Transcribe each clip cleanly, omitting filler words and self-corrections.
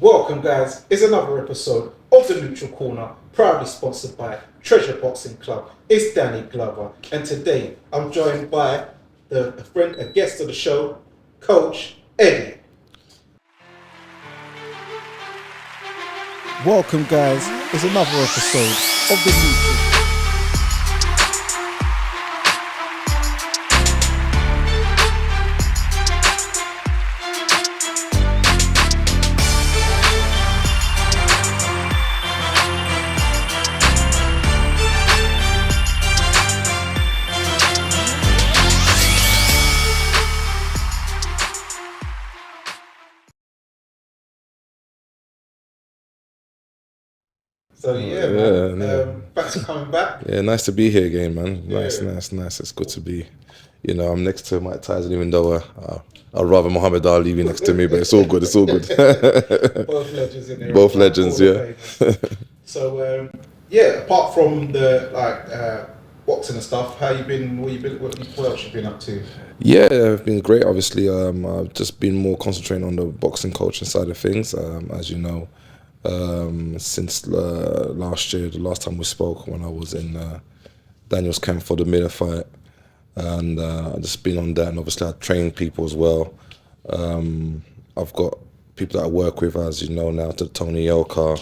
Welcome, guys. It's another episode of the Neutral Corner, proudly sponsored by Treasure Boxing Club. It's Danny Glover, and today I'm joined by a guest of the show, Coach Eddie. Welcome, guys. It's another episode of the Neutral. So thanks for coming back. Yeah, nice to be here again, man. Nice. Yeah. It's good to be. I'm next to Mike Tyson, even though I'd rather Muhammad Ali be next to me, but it's all good. Both legends in there. Both legends, yeah. So apart from the boxing and stuff, how you been? What else you been up to? Yeah, I've been great. Obviously, I've just been more concentrating on the boxing coaching side of things. As you know, since last year, the last time we spoke, when I was in Daniel's camp for the Miller fight, and I've just been on that. And obviously, I train people as well. I've got people that I work with, as you know now, to Tony Yoka,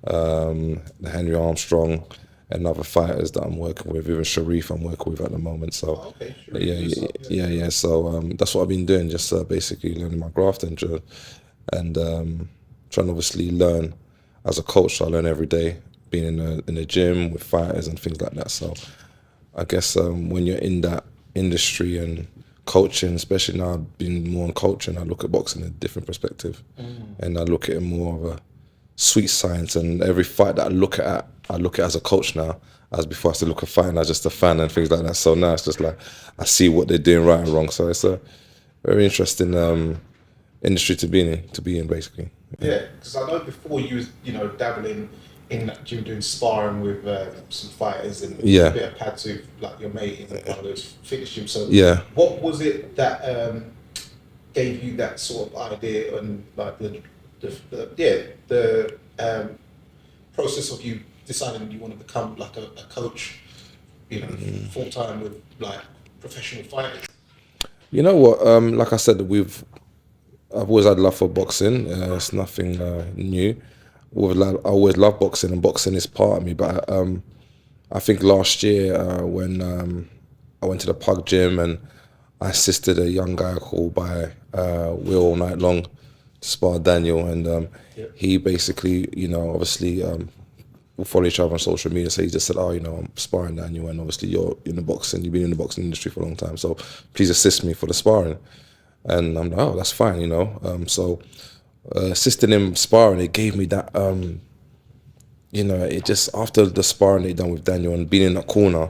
the Henry Armstrong, and other fighters that I'm working with. Even Sharif, I'm working with at the moment. So yeah. So that's what I've been doing, just basically learning my craft and trying to obviously learn as a coach. I learn every day, being in the gym with fighters and things like that. So I guess when you're in that industry and coaching, especially now I've been more on coaching, I look at boxing in a different perspective. And I look at it more of a sweet science, and every fight that I look at as a coach now, as before I used to look at fighting as just a fan and things like that. So now it's just like I see what they're doing right and wrong. So it's a very interesting industry to be in basically. Yeah, because I know before you was dabbling in that gym doing sparring with some fighters and a bit of pads with like your mate in one of those fitness gyms. So what was it that gave you that sort of idea and like the process of you deciding you want to become like a coach, full time with like professional fighters? You know what? Like I said, I've always had love for boxing. It's nothing new. I always loved boxing, and boxing is part of me. But I think last year when I went to the Pug gym and I assisted a young guy called by Will all night long to spar Daniel, and he basically, obviously we follow each other on social media. So he just said, I'm sparring Daniel, and obviously you've been in the boxing industry for a long time, so please assist me for the sparring. And I'm like, oh, that's fine, So assisting him sparring, it gave me that, it just, after the sparring they done with Daniel and being in that corner,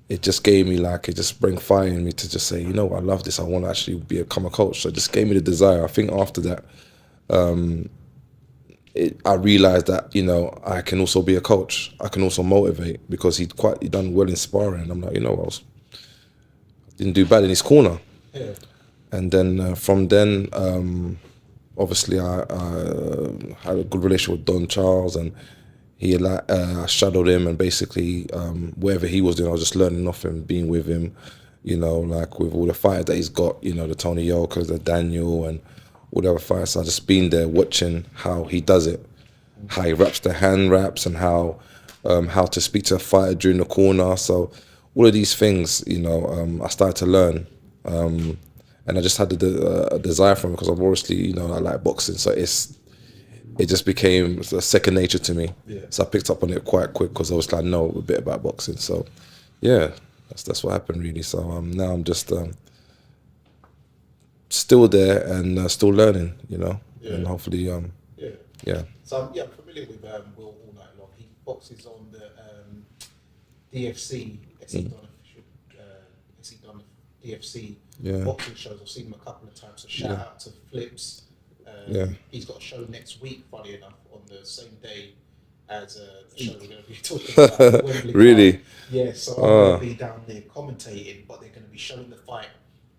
it just gave me it just bring fire in me to just say, I love this. I want to actually become a coach. So it just gave me the desire. I think after that, I realized that, I can also be a coach. I can also motivate, because he done well in sparring. And I'm like, didn't do bad in his corner. Yeah. And then from then, obviously I had a good relationship with Don Charles, and I shadowed him, and basically wherever he was doing, I was just learning off him, being with him, like with all the fighters that he's got, the Tony Yokas, the Daniel, and all the other fighters. So I just been there watching how he does it, how he wraps the hand wraps, and how to speak to a fighter during the corner. So all of these things, I started to learn. And I just had a desire for it, because I've obviously, I like boxing. So it just became a second nature to me. Yeah. So I picked up on it quite quick, because obviously I know a bit about boxing. So yeah, that's what happened really. So now I'm just still there and still learning, and hopefully So I'm familiar with Will all night long. He boxes on the DFC. Has he done DFC boxing shows? I've seen him a couple of times. So shout out to Flips. He's got a show next week, funny enough, on the same day as the show we're going to be talking about. Wembley really? Park. Yeah, so I'm going to be down there commentating, but they're going to be showing the fight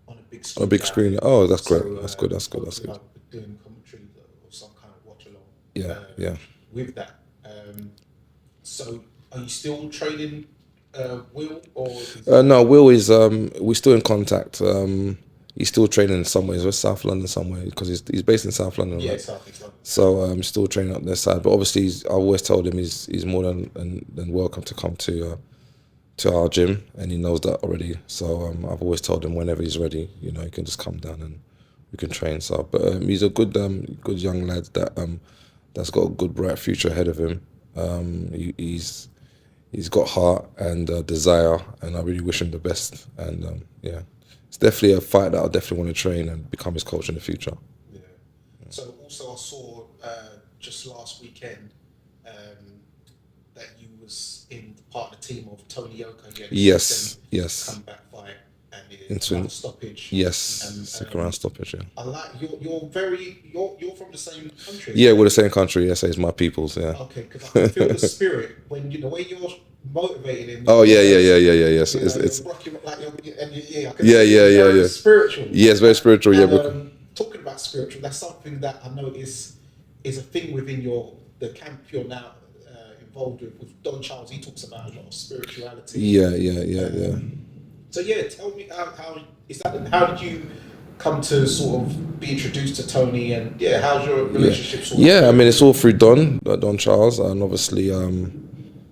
on a big screen. On a big screen. Oh, that's great. So, That's good. I'll be doing commentary of some kind of with that. So are you still training Will, or no, Will is we're still in contact. He's still training in some ways, West South London somewhere, because he's based in South London. Yeah, right? South East London. So still training up their side, but obviously I've always told him he's more than welcome to come to our gym, and he knows that already. So I've always told him whenever he's ready, he can just come down and we can train. So, but he's a good young lad that's got a good bright future ahead of him. He's got heart and desire, and I really wish him the best. And it's definitely a fight that I definitely want to train and become his coach in the future. Yeah. So also I saw just last weekend that you was in part of the team of Tony Yoka. Yes. Comeback fight and into stoppage. Yes, and, second round stoppage. Yeah. I like you're from the same country. Yeah, we're the same country. Yes, it's my people's. Yeah. Okay, because I can feel the spirit when the way you're motivated him. Oh yeah. Yes, it's rocking like yeah. Spiritual. Yes, very spiritual. And, talking about spiritual, that's something that I know is a thing within the camp you're now involved with Don Charles. He talks about a lot of spirituality. Yeah. So tell me how did you come to sort of be introduced to Tony, and how's your relationship sort of? Yeah, I mean it's all through Don Charles, and obviously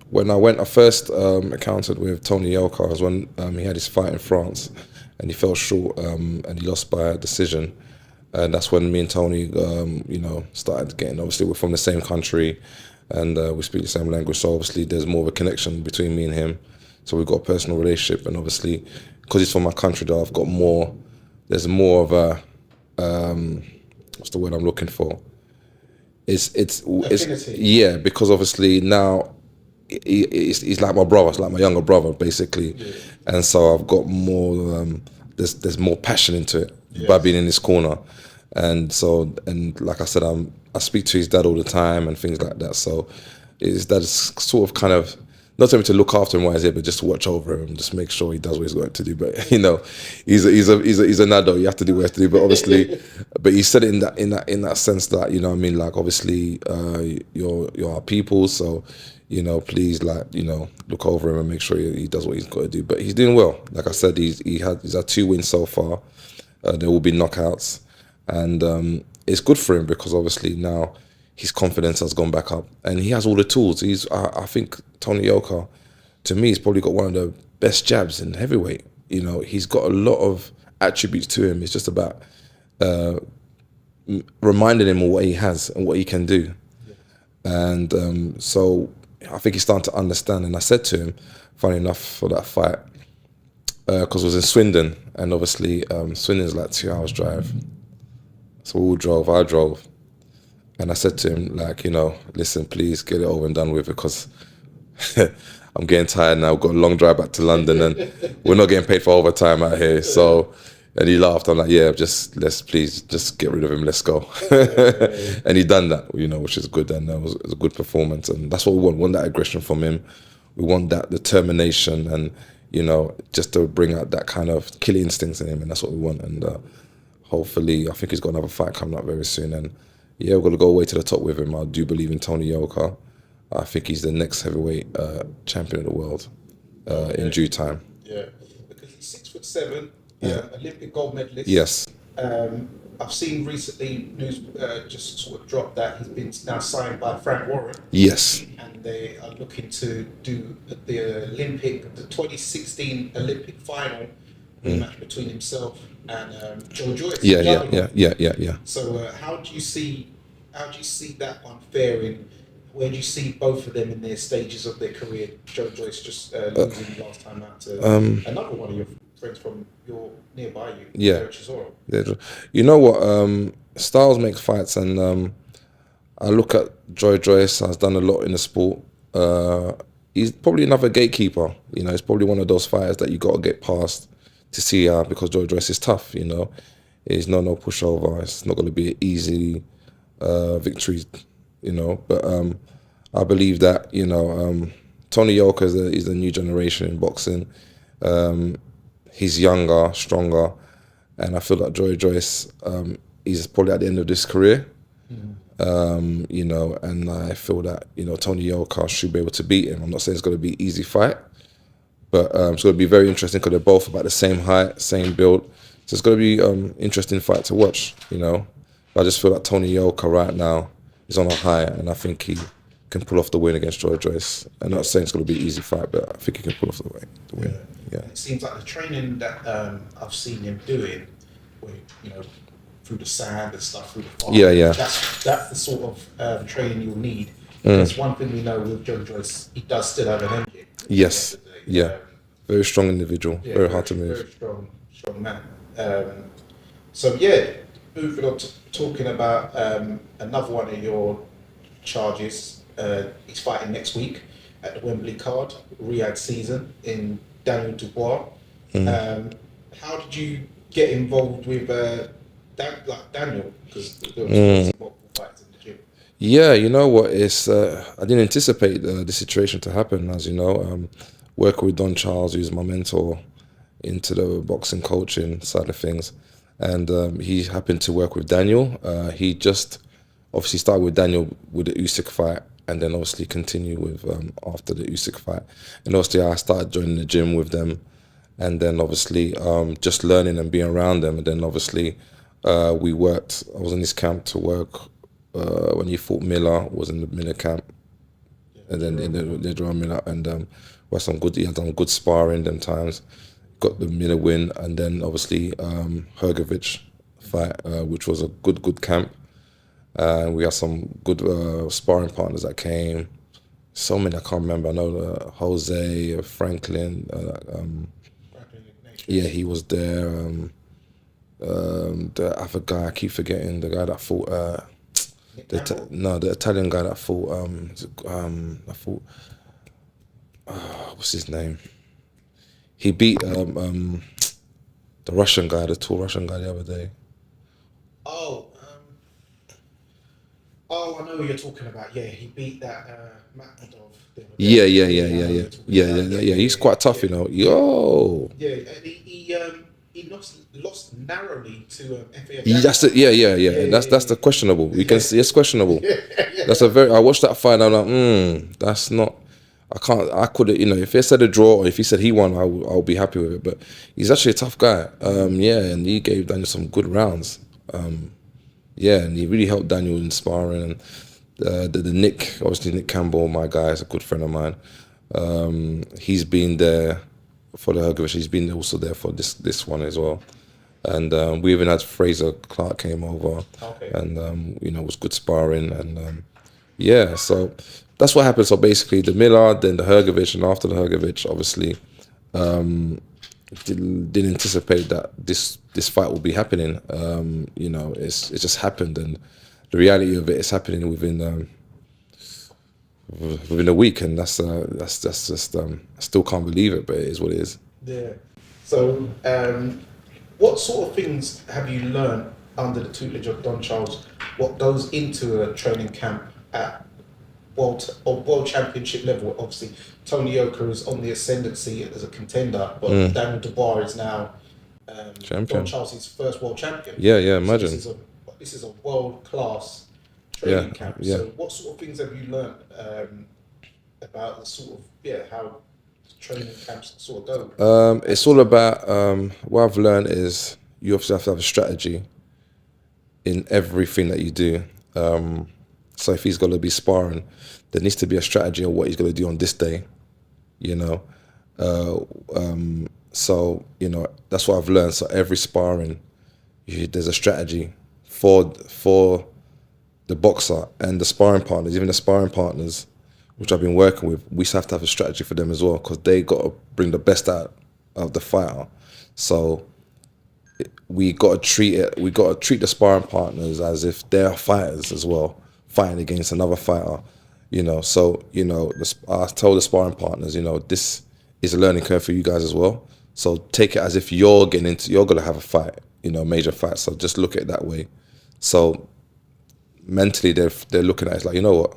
when I first encountered with Tony Yoka was when he had his fight in France and he fell short and he lost by a decision, and that's when me and Tony started getting, obviously we're from the same country and we speak the same language, so obviously there's more of a connection between me and him. So we've got a personal relationship, and obviously, because he's from my country, though, there's more of a, what's the word I'm looking for? It's yeah, because obviously now he's like my brother, it's like my younger brother, basically. Yeah. And so I've got more, there's more passion into it by being in his corner. And so, and like I said, I speak to his dad all the time and things like that. So his dad is sort of kind of, not only to look after him while he's here, but just to watch over him, just make sure he does what he's going to do. But he's an adult. You have to do what you have to do. But obviously, but he said it in that sense that like obviously you're our people, so please look over him and make sure he does what he's got to do. But he's doing well. Like I said, he's had 2 wins so far. There will be knockouts, and it's good for him because obviously now his confidence has gone back up, and he has all the tools. I think Tony Yoka, to me, he's probably got one of the best jabs in heavyweight. He's got a lot of attributes to him. It's just about reminding him of what he has and what he can do. Yeah. And so I think he's starting to understand. And I said to him, funny enough, for that fight, because it was in Swindon, and obviously Swindon's like 2 hours drive. So we all drove, I drove. And I said to him, listen, please get it over and done with, because I'm getting tired now. I've got a long drive back to London and we're not getting paid for overtime out here. So, and he laughed. I'm like, let's please just get rid of him. Let's go. And he done that, which is good. And it was a good performance. And that's what we want. We want that aggression from him. We want that determination and, just to bring out that kind of killer instincts in him. And that's what we want. And hopefully, I think he's got another fight coming up very soon. And we're going to go away to the top with him. I do believe in Tony Yoka. I think he's the next heavyweight champion of the world in due time. Yeah, because he's 6'7", Olympic gold medalist. Yes. I've seen recently news just sort of dropped that he's been now signed by Frank Warren. Yes. And they are looking to do the 2016 Olympic final match between himself and Joe Joyce. Yeah. So how do you see that one faring? Where do you see both of them in their stages of their career? Joe Joyce just losing last time out to another one of your friends from nearby you. Yeah. Chisora. Yeah. You know what? Styles make fights, and I look at Joe Joyce. Has done a lot in the sport. He's probably another gatekeeper. He's probably one of those fighters that you got to get past to see because Joe Joyce is tough. He's no pushover. It's not going to be an easy victory. But I believe that Tony Yoka is a new generation in boxing. He's younger, stronger, and I feel like Joe Joyce he's probably at the end of his career. You know, and I feel that, you know, Tony Yoka should be able to beat him. I'm not saying it's going to be an easy fight, but it's going to be very interesting because they're both about the same height, same build. So it's going to be interesting fight to watch, you know. But I just feel like Tony Yoka right now is on a high, and I think he can pull off the win against Joy Joyce. I'm not saying it's going to be an easy fight, but I think he can pull off the win. Yeah. It seems like the training that I've seen him doing, where, you know, through the sand and stuff, through the farm. Yeah. That's the sort of training you'll need. Because one thing we know with Joe Joyce, he does still have an engine. Yes. Yeah. Very strong individual. Yeah, very hard to move. Very strong man. So yeah, moving on to talking about another one of your charges. He's fighting next week at the Wembley card, Riyadh season, in Daniel Dubois. How did you get involved with Daniel? Because there was multiple fights in the gym. Yeah, you know what? It's I didn't anticipate this situation to happen. As you know, working with Don Charles, who's my mentor into the boxing coaching side of things, and he happened to work with Daniel. He just obviously started with Daniel with the Usyk fight, and then obviously continued with after the Usyk fight. And obviously I started joining the gym with them, and then obviously just learning and being around them. And then obviously we worked. I was in his camp to work when he fought Miller. Was in the Miller camp, and then in the Jerome Miller, and he had done good sparring them times. Got the Miller win, and then obviously Hrgović fight, which was a good camp. We had some good sparring partners that came. So many I can't remember. I know Jose, Franklin. Yeah, he was there. The other guy I keep forgetting. The guy that fought. The Italian guy that fought. What's his name? He beat the Russian guy, the tall Russian guy, the other day. I know who you're talking about. Yeah, he beat that Makhmudov. Yeah. He's quite tough, you know. Yo. Yeah, and he lost narrowly to FIGHTFANTVLIVE. That's it. Yeah. That's the questionable. You can see it's questionable. That's a very. I watched that fight. And I'm like, that's not. I could, you know, if he said a draw or if he said he won, I'll be happy with it. But he's actually a tough guy. And he gave Daniel some good rounds. And he really helped Daniel in sparring. And the Nick, obviously Nick Campbell, my guy, is a good friend of mine. He's been there for the Hrgović. He's been also there for this one as well. And we even had Fraser Clark came over, and you know, it was good sparring. And so that's what happened. So basically, the Miller, then the Hrgović, and after the Hrgović, obviously, didn't anticipate that this fight would be happening. You know, it just happened, and the reality of it is happening within a week, and that's just I still can't believe it, but it is what it is. Yeah. So, what sort of things have you learned under the tutelage of Don Charles? What goes into a training camp at world championship level? Obviously, Tony Yoka is on the ascendancy as a contender, but Daniel Dubois is now champion. Don Charles' first world champion. Yeah, imagine. So this is a world-class training camp. Yeah. So what sort of things have you learned about the sort of, how training camps sort of go? It's all about, what I've learned is you obviously have to have a strategy in everything that you do. So if he's going to be sparring, there needs to be a strategy of what he's going to do on this day, you know. So, you know, that's what I've learned. So every sparring, there's a strategy for the boxer and the sparring partners, even the sparring partners, which I've been working with. We have to have a strategy for them as well, because they got to bring the best out of the fighter. So we got to treat the sparring partners as if they're fighters as well, fighting against another fighter, you know. So, you know, I told the sparring partners, you know, this is a learning curve for you guys as well. So take it as if you're going to have a fight, you know, major fight. So just look at it that way. So mentally, they're looking at it like, you know what,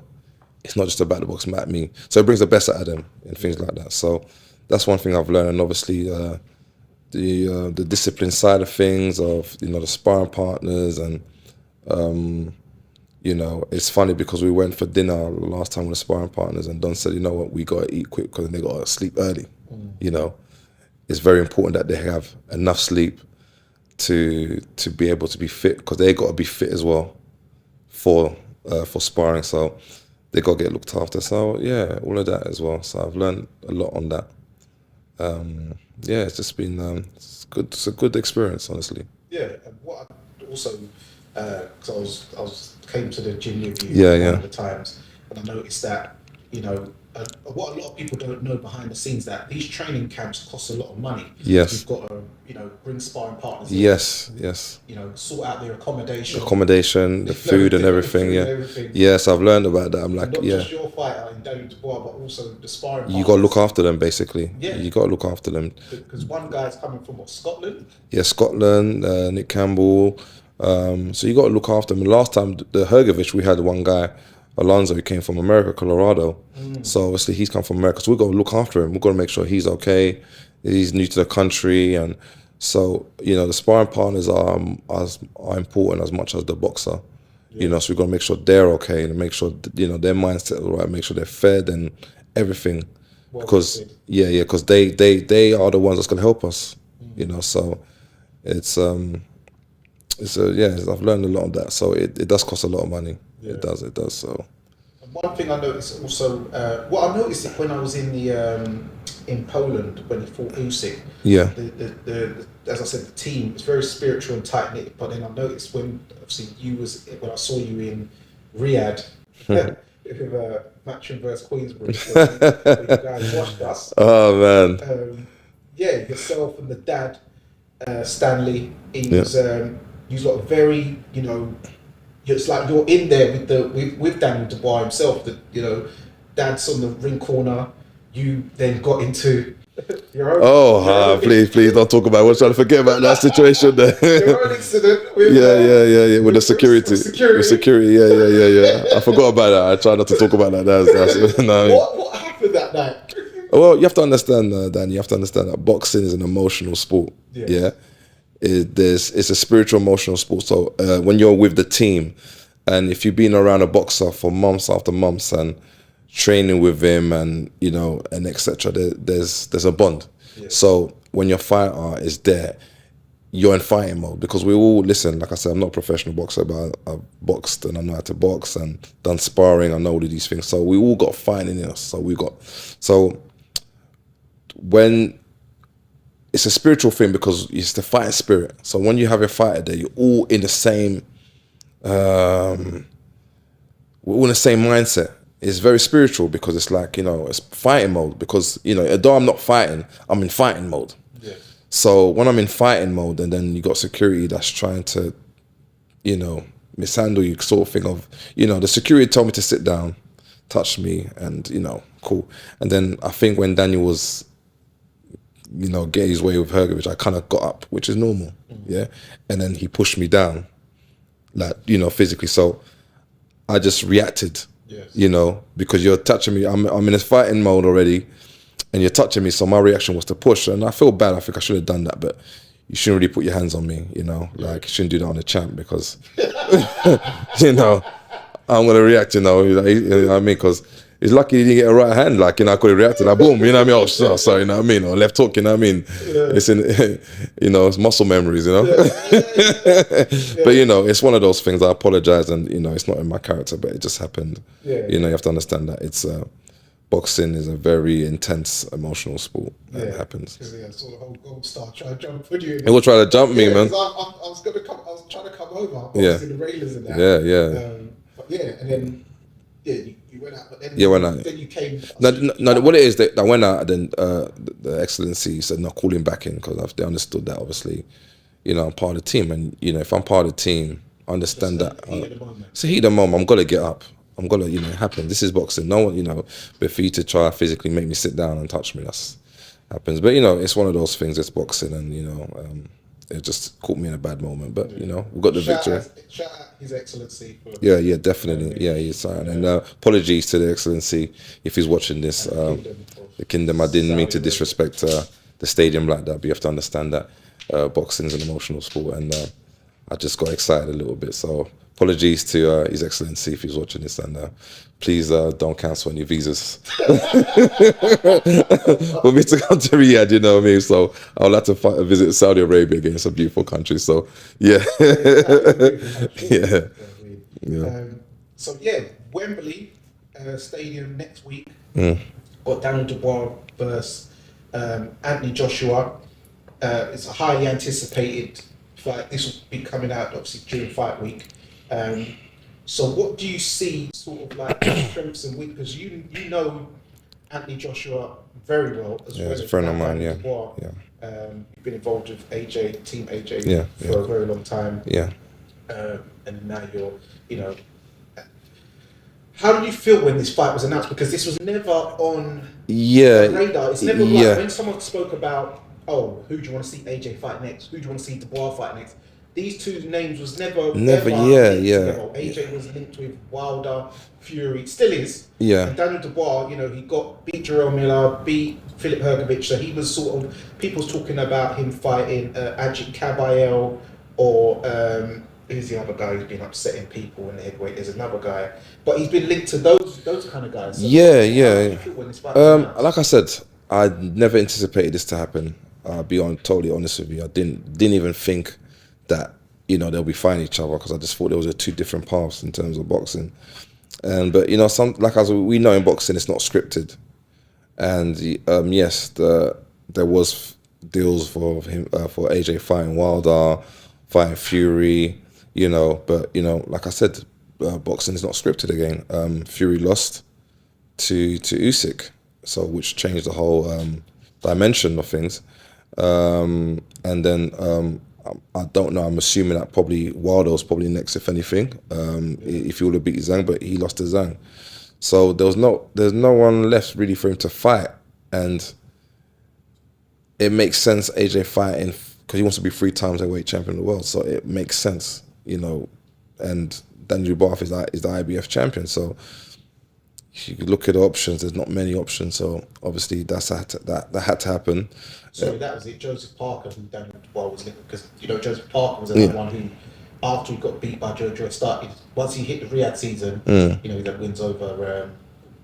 it's not just about the boxing, about me. So it brings the best out of them and things like that. So that's one thing I've learned. And obviously, the discipline side of things, of, you know, the sparring partners, and You know, it's funny because we went for dinner last time with the sparring partners, and Don said, you know what, we got to eat quick because they got to sleep early. You know, it's very important that they have enough sleep to be able to be fit, because they got to be fit as well for sparring. So they got to get looked after. So yeah, all of that as well. So I've learned a lot on that. Yeah, it's just been it's good. It's a good experience, honestly. Yeah, and what I also, because I was came to the gym with you Yeah. one of the times, and I noticed that, you know, what a lot of people don't know behind the scenes, that these training camps cost a lot of money. Yes. You've got to, you know, bring sparring partners in, Yes. you know, sort out their accommodation, The food and everything. Yes, I've learned about that. I'm like, not just your fighter in Tony Dubois, but also the sparring partners. You got to look after them, basically. Yeah. You got to look after them. Because one guy's coming from what, Scotland? Yeah, Scotland, Nick Campbell. So you got to look after them. And last time, the Hergovich, we had one guy, Alonzo, who came from America, Colorado. So obviously he's come from America. So we've got to look after him. We've got to make sure he's okay. He's new to the country. And so, you know, the sparring partners are important as much as the boxer. You know, so we've got to make sure they're okay and make sure, you know, their mindset is right, make sure they're fed and everything. Because, because they are the ones that's going to help us, you know. So it's I've learned a lot of that. So it does cost a lot of money. Yeah. It does. So. And one thing I noticed also, what I noticed it when I was in the in Poland when he fought Usyk. Yeah. The as I said, the team is very spiritual and tight knit. But then I noticed when obviously when I saw you in Riyadh with Matchroom versus Queensbury, when you guys watched us. Oh man. Yourself and the dad, Stanley. He was you lot very, you know. It's like you're in there with Daniel Dubois himself. That, you know, Dad's on the ring corner. You then got into your own. Please don't talk about it. We're trying to forget about that situation there. Your own incident with with the security. With security, yeah. I forgot about that. I try not to talk about that. That's no. What happened that night? Well, you have to understand, Dan. You have to understand that boxing is an emotional sport. Yeah. It's a spiritual, emotional sport. So when you're with the team, and if you've been around a boxer for months after months and training with him, and you know, and etc., there's a bond. Yeah. So when your fighter is there, you're in fighting mode, because we all listen. Like I said, I'm not a professional boxer, but I've boxed and I know how to box and done sparring. I know all of these things. So we all got fighting in us. So when it's a spiritual thing, because it's the fighting spirit. So when you have a fighter there, you're all in the same, we're all in the same mindset. It's very spiritual, because it's like, you know, it's fighting mode. Because, you know, although I'm not fighting, I'm in fighting mode. Yeah. So when I'm in fighting mode, and then you got security that's trying to, you know, mishandle you, sort of thing of, you know, the security told me to sit down, touch me, and, you know, cool. And then I think when Daniel was, you know, get his way with Hergovich, I kind of got up, which is normal, yeah? And then he pushed me down, like, you know, physically. So I just reacted, you know, because you're touching me. I'm in a fighting mode already, and you're touching me, so my reaction was to push. And I feel bad. I think I should have done that, but you shouldn't really put your hands on me, you know? Like, you shouldn't do that on the champ, because, you know, I'm going to react, you know what I mean? Because it's lucky he didn't get a right hand, like, you know, I could have reacted, like, boom, you know what I mean? Oh, sorry, you know what I mean? Or left hook, you know what I mean? Yeah. It's in, you know, it's muscle memories, you know? But, you know, it's one of those things. I apologize, and, you know, it's not in my character, but it just happened. Yeah. You know, you have to understand that it's, boxing is a very intense, emotional sport. It happens. Yeah, so the whole Gold Star trying to jump for you. He will try to jump me, man. I was trying to come over. I was in the railers and that. Yeah. And then, you went out, but then, then you came. No, what it is, that I went out, and then the Excellency said, no, call him back in, because they understood that, obviously, you know, I'm part of the team. And, you know, if I'm part of the team, I understand that. It's a heat of the moment. I'm going to get up. I'm going to, you know, it happens. This is boxing. No one, you know, but for you to try physically make me sit down and touch me, that's happens. But, you know, it's one of those things. It's boxing, and, you know, it just caught me in a bad moment. But, you know, we got the victory. Shout out His Excellency. Yeah, definitely. Yeah, he's signed. And apologies to the Excellency if he's watching this. The Kingdom. I didn't mean to disrespect the stadium like that, but you have to understand that boxing is an emotional sport, and I just got excited a little bit. So apologies to His Excellency if he's watching this, and please don't cancel any visas for me to come to Riyadh. You know what I mean? So I would like to visit Saudi Arabia again. It's a beautiful country. So yeah, yeah. So yeah, Wembley Stadium next week. Got Daniel Dubois versus Anthony Joshua. It's a highly anticipated fight. This will be coming out obviously during fight week. So what do you see sort of like strengths and weaknesses? You know Anthony Joshua very well as well. He's a friend of mine. Yeah. You've been involved with AJ, Team AJ, for a very long time. Yeah. And now you're, you know. How did you feel when this fight was announced? Because this was never on the radar. It's never like when someone spoke about, oh, who do you want to see AJ fight next? Who do you want to see Dubois fight next? These two names was never AJ was linked with Wilder, Fury, still is. Yeah. And Daniel Dubois, you know, he beat Jarrell Miller, beat Philip Hergovich, so he was sort of, people's talking about him fighting Ajit Kabayel or who's the other guy who's been upsetting people in the heavyweight? There's another guy, but he's been linked to those kind of guys. So like I said, I never anticipated this to happen. I'll be totally honest with you. I didn't even think that, you know, they'll be fighting each other, because I just thought there was two different paths in terms of boxing. But you know, we know in boxing it's not scripted, and yes, there was deals for him for AJ fighting Wilder, fighting Fury, you know. But you know, like I said, boxing is not scripted again. Fury lost to Usyk, so which changed the whole dimension of things. And then I don't know. I'm assuming that probably Wilder's probably next, if anything. If he would have beat Zhang, but he lost to Zhang, so there's no one left really for him to fight, and it makes sense AJ fighting because he wants to be 3 times heavyweight champion of the world. So it makes sense, you know. And Daniel Dubois is the IBF champion, so if you look at the options, there's not many options. So obviously that had to happen. So that was it. Joseph Parker, who Daniel Dubois was linked, because you know Joseph Parker was another one who, after he got beat by Jojo, started once he hit the Riyadh season. You know, he got wins over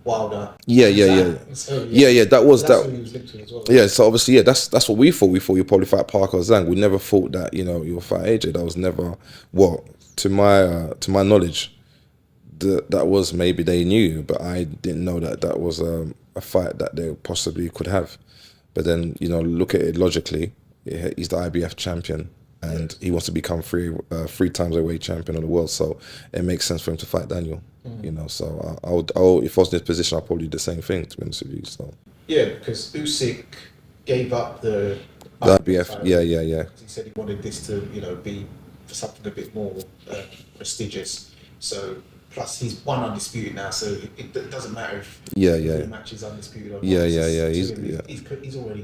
Wilder. So, that was that. Who he was linked to as well. Yeah, so obviously, that's what we thought. We thought you'd probably fight Parker or Zhang. We never thought that, you know, you'll fight AJ. That was never to my knowledge. That was, maybe they knew, but I didn't know that was a fight that they possibly could have. But then, you know, look at it logically. He's the IBF champion, and he wants to become 3 times heavyweight champion of the world. So it makes sense for him to fight Daniel. You know, so I would, if I was in this position, I'd probably do the same thing, to be honest with you. So yeah, because Usyk gave up the IBF. Title. Yeah. He said he wanted this to, you know, be for something a bit more prestigious. So. Plus, he's one undisputed now, so it doesn't matter if the match is undisputed or not. He's already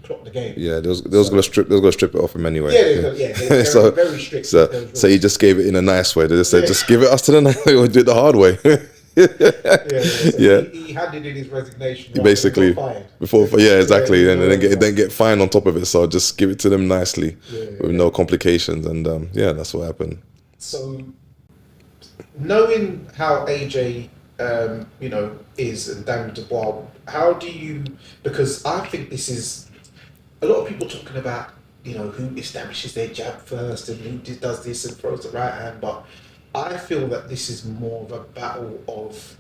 clocked the game. Yeah, they was gonna strip it off him anyway. They're so, very strict. So he just gave it in a nice way. They just said, just give it us to the nice way, or do it the hard way. He handed in his resignation basically before exactly, and then get fined on top of it. So just give it to them nicely with no complications, and that's what happened. So, knowing how AJ, you know, is, and Daniel Dubois, how do you? Because I think this is a lot of people talking about, you know, who establishes their jab first and who does this and throws the right hand, but I feel that this is more of a battle of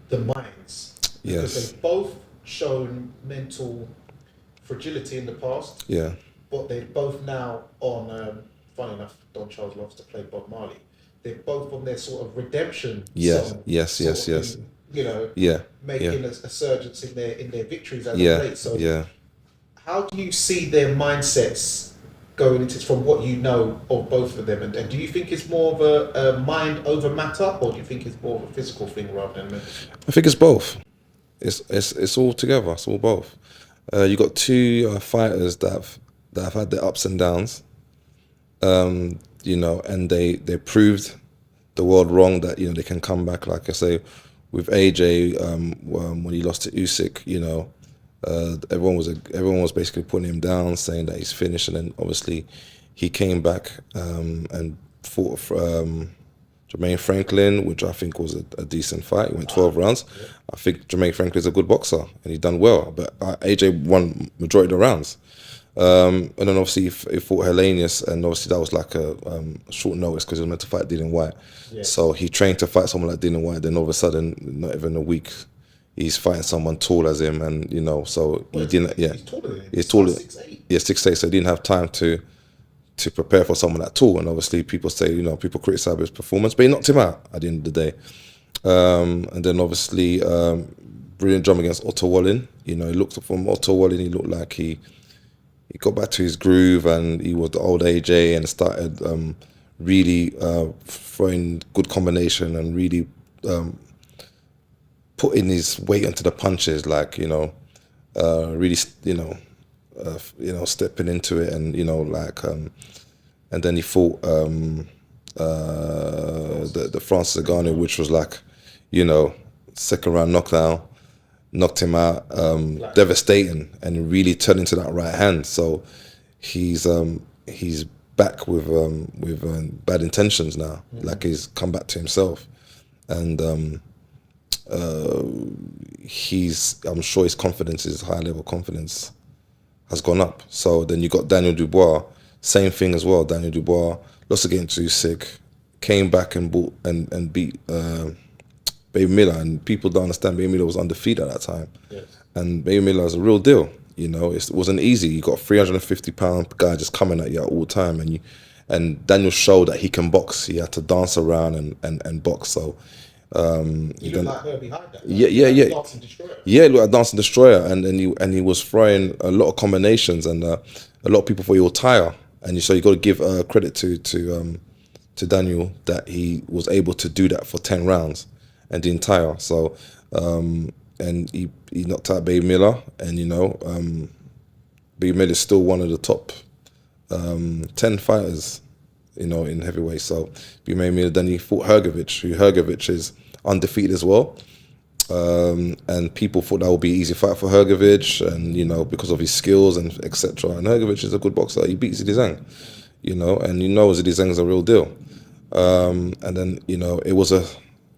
the minds. Because they've both shown mental fragility in the past. Yeah. But they're both now on. Funny enough, Don Charles loves to play Bob Marley. They're both on their sort of redemption. Yes. You know, making a surge in their victories as of late. So how do you see their mindsets going into, from what you know of both of them? And do you think it's more of a mind over matter, or do you think it's more of a physical thing rather than mental? I think it's both. It's all together. It's all both. You got two fighters that have had their ups and downs. You know, and they proved the world wrong that, you know, they can come back. Like I say, with AJ, when he lost to Usyk, you know, everyone was basically putting him down, saying that he's finished, and then obviously he came back and fought Jermaine Franklin, which I think was a decent fight. He went 12 rounds. Yeah. I think Jermaine Franklin's a good boxer, and he done well. But AJ won majority of the rounds. And then obviously he fought Hellenius, and obviously that was like a short notice because he was meant to fight Dylan White. Yeah. So he trained to fight someone like Dylan White. Then all of a sudden, not even a week, he's fighting someone tall as him, and so he didn't. Yeah, he's taller than him. He's taller. 6'8". Yeah, 6'8". So he didn't have time to prepare for someone that tall. And obviously people say, people criticize his performance, but he knocked him out at the end of the day. And then obviously brilliant jump against Otto Wallin. He looked from Otto Wallin. He looked like he got back to his groove, and he was the old AJ, and started really throwing good combination and really putting his weight into the punches, like really stepping into it, and and then he fought the Francis Ngannou, which was like second round knockdown. Knocked him out, devastating, and really turned into that right hand. So he's back with bad intentions now. Mm-hmm. Like he's come back to himself, and I'm sure his confidence, his high level confidence, has gone up. So then you got Daniel Dubois, same thing as well. Daniel Dubois lost against Usyk, came back and beat. Baby Miller, and people don't understand Baby Miller was undefeated at that time. Yes. And Baby Miller is a real deal. It wasn't easy. You got a 350-pound guy just coming at you at all time, and Daniel showed that he can box. He had to dance around and box. So he looked like her behind that. Yeah. Dancing Destroyer. Yeah, he looked like Dancing Destroyer, and he was throwing a lot of combinations, and a lot of people thought he would tire. And so you got to give credit to Daniel that he was able to do that for 10 rounds. And the entire and he knocked out Baby Miller, and Baby Miller is still one of the top 10 fighters, in heavyweight. So Baby Miller, then he fought Hrgovic is undefeated as well, and people thought that would be an easy fight for Hrgovic, and because of his skills and etc. And Hrgovic is a good boxer. He beat Zhilei Zhang, and Zhilei Zhang is a real deal. And then it was a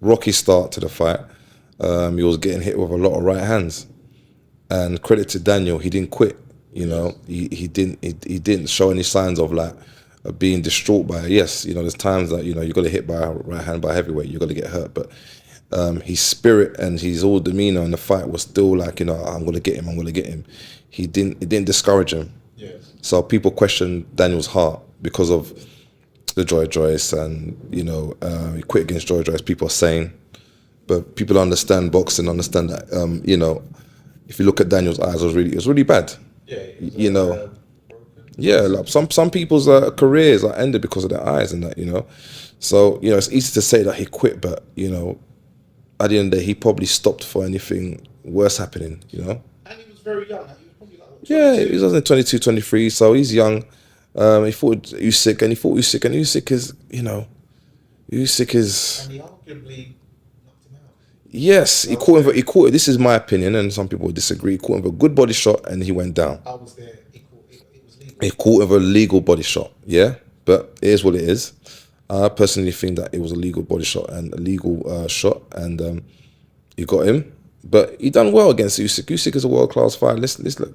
rocky start to the fight. He was getting hit with a lot of right hands, and credit to Daniel, he didn't quit. He didn't show any signs of being distraught by it. Yes, there's times that you got to hit by a right hand by a heavyweight, you got to get hurt, but his spirit and his whole demeanor in the fight was still like, I'm gonna get him. It didn't discourage him. Yes. So people question Daniel's heart because of the Joy Joyce, and he quit against Joy Joyce, people are saying, but people understand boxing, understand that if you look at Daniel's eyes, it was really bad. Yeah, like some people's careers are ended because of their eyes and that, so it's easy to say that he quit, but at the end of the day he probably stopped for anything worse happening. And he was very young. He was probably like 22. Yeah, he was only 22, 23, so he's young. He fought Usyk, and Usyk is, Usyk is. And he arguably knocked him out. Yes, he caught. This is my opinion, and some people disagree. He caught him with a good body shot, and he went down. I was there. It was legal. He caught him with a legal body shot. Yeah, but it is what it is. I personally think that it was a legal body shot and a legal shot, and he got him. But he done well against Usyk. Usyk is a world-class fighter.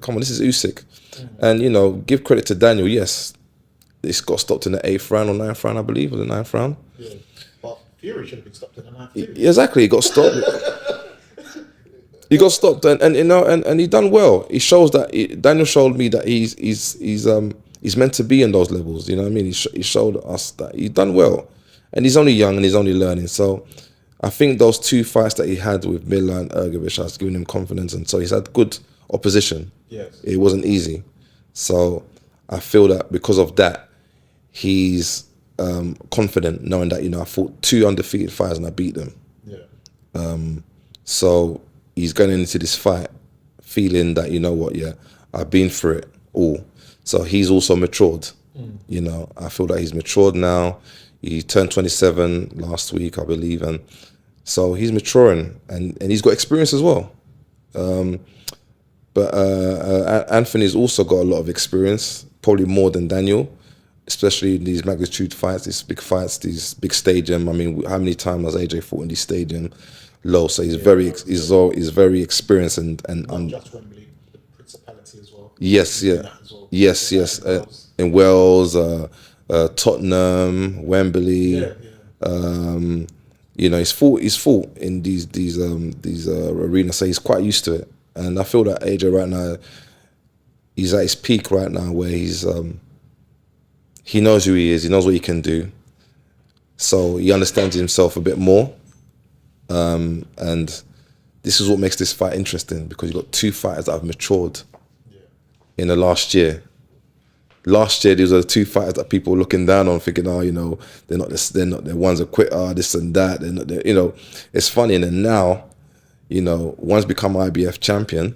Come on, this is Usyk. Mm-hmm. And, give credit to Daniel. Yes, this got stopped in the 8th round or 9th round, I believe, or the 9th round. Yeah, but Fury should have been stopped in the 9th round. Exactly, he got stopped. He got stopped, and he done well. He shows that Daniel showed me that he's meant to be in those levels. You know what I mean? He showed us that he done well, and he's only young and he's only learning. So I think those 2 fights that he had with Miller and Hrgovic has given him confidence, and so he's had good opposition. Yes, it wasn't easy. So I feel that because of that, he's confident, knowing that I fought 2 undefeated fighters and I beat them. Yeah. So he's going into this fight feeling that I've been through it all. So he's also matured. I feel that he's matured now. He turned 27 last week, I believe, and so he's maturing, and he's got experience as well. But Anthony's also got a lot of experience, probably more than Daniel. especially in these magnitude fights, these big fights, these big stadium. I mean, how many times has AJ fought in these stadium low? So he's he's very experienced and not just Wembley, the Principality as well. Yes, yeah, yes. In Wales, Tottenham, Wembley. You know, he's fought in these arenas, so he's quite used to it. And I feel that AJ right now, he's at his peak right now, where he knows who he is, he knows what he can do, so he understands himself a bit more. And this is what makes this fight interesting, because you've got two fighters that have matured in the last year. Last year, these are the two fighters that people were looking down on, thinking, oh, you know, they're not the one's a quitter, this and that. They're not, you know, it's funny. And then now, you know, one's become IBF champion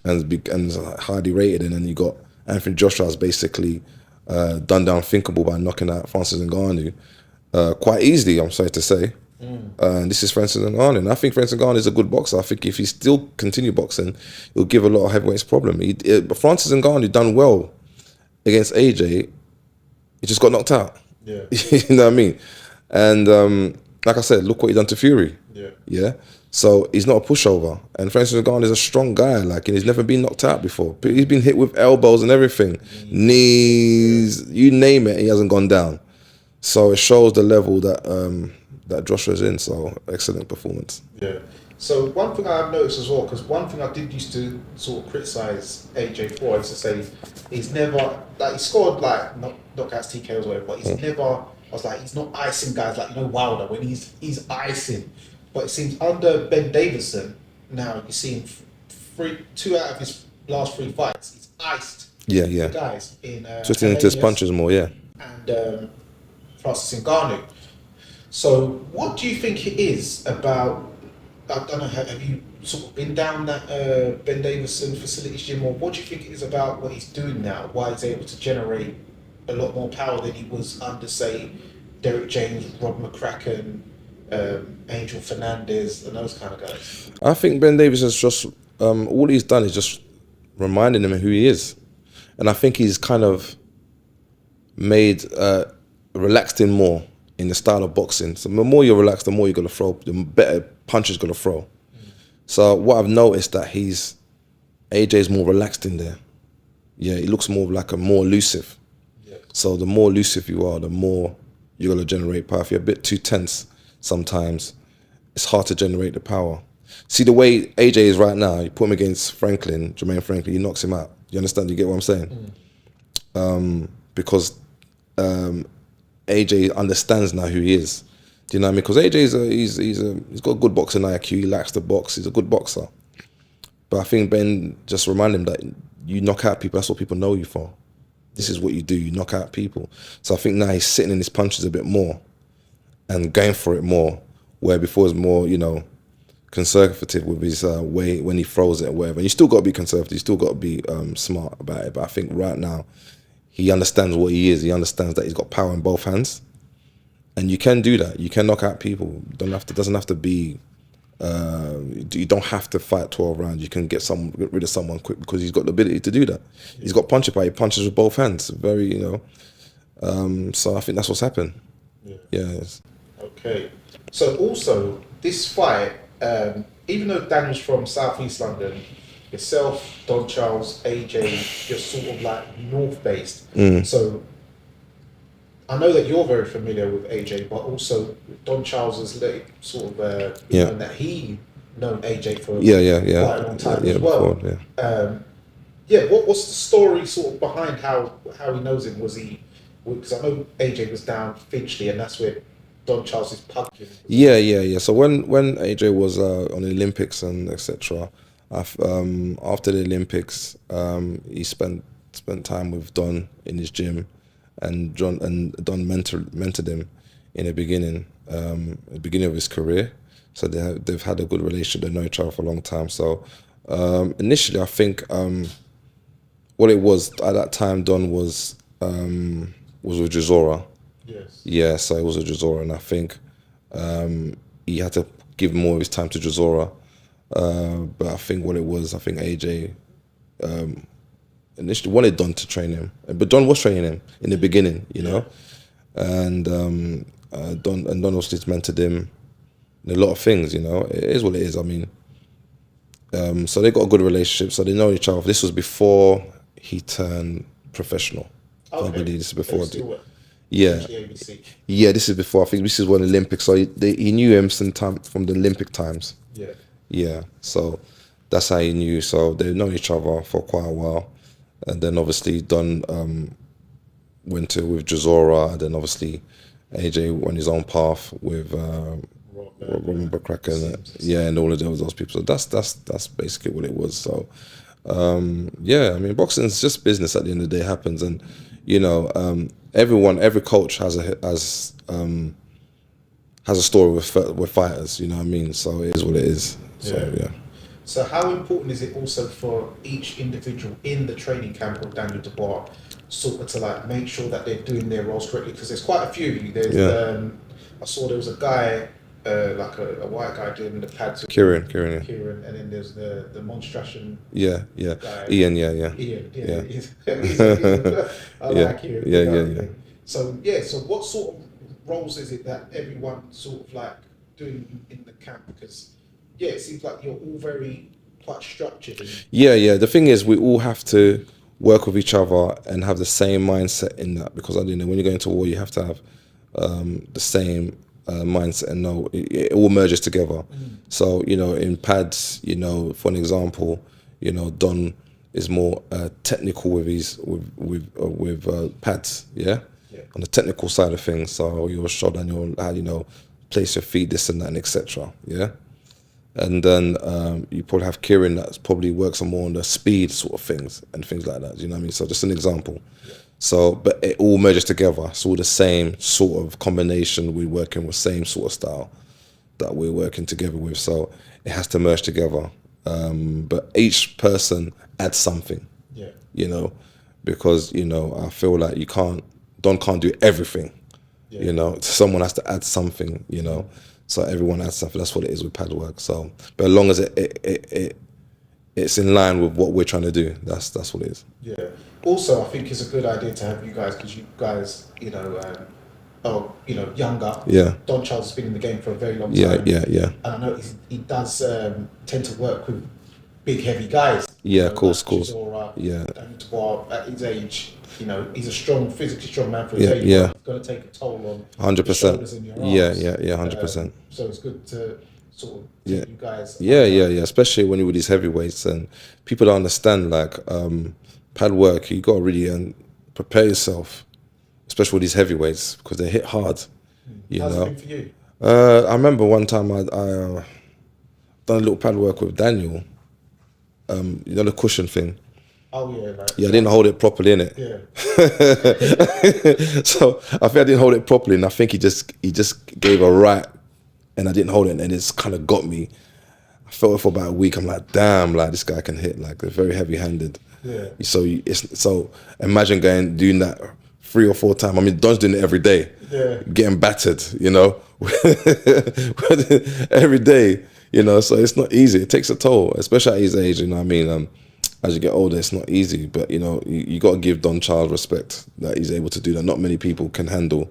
and highly rated, and then you got Anthony Joshua's basically done the unthinkable by knocking out Francis Ngannou quite easily, I'm sorry to say. And this is Francis Ngannou, and I think Francis Ngannou is a good boxer. I think if he still continue boxing, it'll give a lot of heavyweights problem. But Francis Ngannou done well against AJ, he just got knocked out. Yeah. You know what I mean? And like I said, look what he done to Fury. Yeah. So he's not a pushover. And Francis Ngannou is a strong guy, like, and he's never been knocked out before. But he's been hit with elbows and everything, knees, you name it, he hasn't gone down. So it shows the level that that Joshua's in. So excellent performance. Yeah. So one thing I've noticed as well, because one thing I did used to sort of criticise AJ for, is to say he's never, like, he scored like knockouts, TKOs, or whatever, but he's never, I was like, he's not icing guys like, you know, Wilder, when he's icing. But it seems under Ben Davison, now you're seeing two out of his last 3 fights, he's iced the guys in twisting into his punches more, and Francis Ngannou. So what do you think it is about, I don't know, have you sort of been down that Ben Davison facilities gym, or what do you think it is about what he's doing now, why he's able to generate a lot more power than he was under, say, Derek James, Rob McCracken, Angel Fernandez, and those kind of guys? I think Ben Davis has just, all he's done is just reminding him of who he is. And I think he's kind of made, relaxed him more in the style of boxing. So the more you're relaxed, the more you're going to throw, the better punches going to throw. So what I've noticed that AJ's more relaxed in there. Yeah, he looks more like more elusive. So the more elusive you are, the more you're going to generate power. If you're a bit too tense sometimes, it's hard to generate the power. See the way AJ is right now, you put him against Jermaine Franklin, he knocks him out. You understand? You get what I'm saying? Because AJ understands now who he is. Do you know what I mean? Because AJ he's got a good boxing IQ. He likes to box. He's a good boxer. But I think Ben just reminded him that you knock out people. That's what people know you for. This is what you do. You knock out people. So I think now he's sitting in his punches a bit more and going for it more. Where before it was more, you know, conservative with his way when he throws it or whatever. And you still got to be conservative. You still got to be smart about it. But I think right now, he understands what he is. He understands that he's got power in both hands, and you can do that. You can knock out people. Doesn't have to be. You don't have to fight 12 rounds. You can get rid of someone quick because he's got the ability to do that. He's got punching power. He punches with both hands. Very, you know. So I think that's what's happened. Yes. Okay. So also this fight, even though Daniel's from South East London, yourself, Don Charles, AJ, you're sort of like north-based. So I know that you're very familiar with AJ, but also Don Charles is sort of known that he known AJ for quite a long time as well. Before, what's the story sort of behind how he knows him? Was he, because I know AJ was down Finchley, and that's where Don Charles is pumpkin. Yeah. So when AJ was on the Olympics and etc. After the Olympics, he spent time with Don in his gym, and Don mentored him in the beginning of his career. So they've had a good relationship. They know each other for a long time. So initially, I think what it was at that time, Don was with Gisora. Yes. Yeah, so it was a Gisora, and I think he had to give more of his time to Gisora. But I think what it was, I think AJ initially wanted Don to train him, but Don was training him in the beginning, you know, and Don also mentored him in a lot of things, you know. It is what it is. I mean, so they got a good relationship, so they know each other. This was before he turned professional. I believe this is before. Yeah, this is before. I think this is when Olympics. So he knew him sometime from the Olympic times. Yeah. So that's how he knew. So they've known each other for quite a while, and then obviously Don went with Jazora, and then obviously AJ went his own path with Robin McCracken, and all of those people. So that's basically what it was. So yeah, I mean, boxing is just business at the end of the day. It happens, and you know, every coach has a story with fighters. You know what I mean? So it is what it is. So yeah. So how important is it also for each individual in the training camp of Daniel Dubois sort of to like make sure that they're doing their roles correctly? Because there's quite a few of you. There's I saw there was a guy like a white guy doing the pads. Kieran, and then there's the monstration. Guy. Ian. He's I like Kieran. So what sort of roles is it that everyone sort of like doing in the camp? Because it seems like you're all very quite structured. The thing is, we all have to work with each other and have the same mindset in that, because I don't know, when you're going to war, you have to have the same mindset, and know it all merges together. So you know, in pads, you know, for an example, you know, Don is more technical with his with pads, on the technical side of things. So you'll show Daniel how, you know, place your feet, this and that, and etc. And then you probably have Kieran that probably works on more on the speed sort of things and things like that. You know what I mean? So just an example. So, but it all merges together. It's all the same sort of combination. We're working with same sort of style that we're working together with. So it has to merge together. But each person adds something. You know, because, you know, I feel like Don can't do everything. You know, someone has to add something, you know. So everyone adds something. That's what it is with pad work. So, but as long as it's in line with what we're trying to do, that's what it is. Also, I think it's a good idea to have you guys, because you guys, you know, are, you know, younger. Don Charles has been in the game for a very long time. And I know he does tend to work with big, heavy guys. Of course. Daniel Dubois, at his age, you know, he's a physically strong man for his age. It's going to take a toll on 100%. your shoulders and your arms. 100%. So it's good to sort of take you guys. Especially when you're with these heavyweights, and people don't understand, like, pad work, you got to really prepare yourself, especially with these heavyweights, because they hit hard. You How's know. it been for you? I remember one time I done a little pad work with Daniel. You know, the cushion thing. Oh yeah, right. I didn't hold it properly, innit? So I think I didn't hold it properly, and I think he just gave a right, and I didn't hold it, and it's kind of got me. I felt it for about a week. I'm like, damn, like this guy can hit, like they're very heavy-handed. So imagine doing that 3 or 4 times. I mean, Don's doing it every day. Getting battered, you know, every day, you know. So it's not easy. It takes a toll, especially at his age. You know what I mean? As you get older, it's not easy. But you know, you got to give Don Charles respect that he's able to do that. Not many people can handle.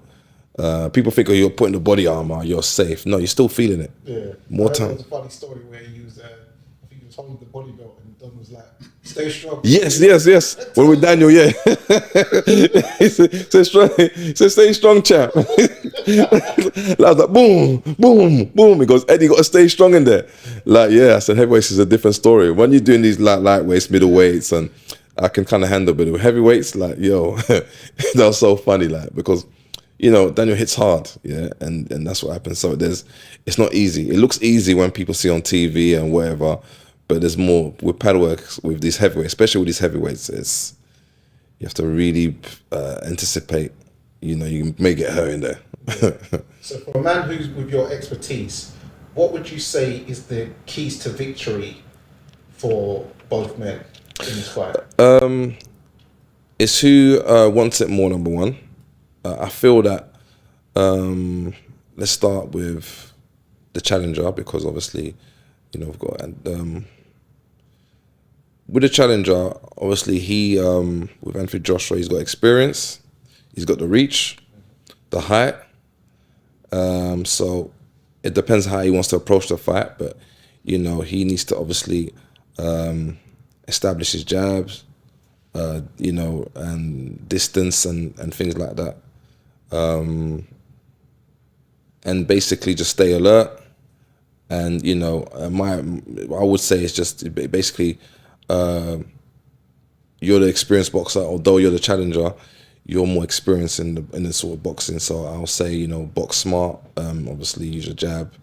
People think, oh, you're putting the body armor, you're safe. No, you're still feeling it. More time. There's a funny story where he was, I think he was holding the body belt, and Don was like, "Stay strong." Yes. When with Daniel, he said, "Stay strong, chap." I was like, boom. He goes, "Eddie, you got to stay strong in there." Like, I said, heavyweights is a different story. When you're doing these lightweights, middleweights, and I can kind of handle a bit of heavyweights, like, that was so funny, like, because, you know, Daniel hits hard, and that's what happens. So it's not easy. It looks easy when people see on TV and whatever, but there's more with pad work with these heavyweights, especially with these heavyweights. You have to really anticipate. You know, you may get hurt in there. So for a man who's with your expertise, what would you say is the keys to victory for both men in this fight? It's who wants it more, number one. I feel that, let's start with the challenger, because obviously, you know, we've got with the challenger, obviously he with Anthony Joshua, he's got experience, he's got the reach, the height. So it depends how he wants to approach the fight, but you know, he needs to obviously establish his jabs, you know, and distance and things like that. And basically just stay alert. And you know, I would say it's just basically you're the experienced boxer, although you're the challenger. You're more experienced in the sort of boxing, so I'll say, you know, box smart. Obviously, use your jab,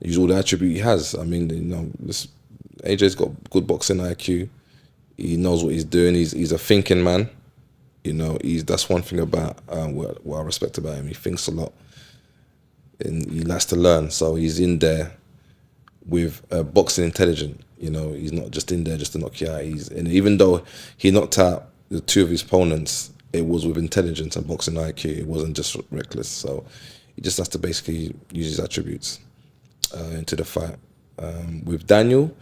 use all the attribute he has. I mean, you know, AJ's got good boxing IQ. He knows what he's doing. He's a thinking man. You know, that's one thing about what I respect about him. He thinks a lot, and he likes to learn. So he's in there with boxing intelligent. You know, he's not just in there just to knock you out. And even though he knocked out the two of his opponents, it was with intelligence and boxing IQ. It wasn't just reckless. So he just has to basically use his attributes into the fight. With Daniel,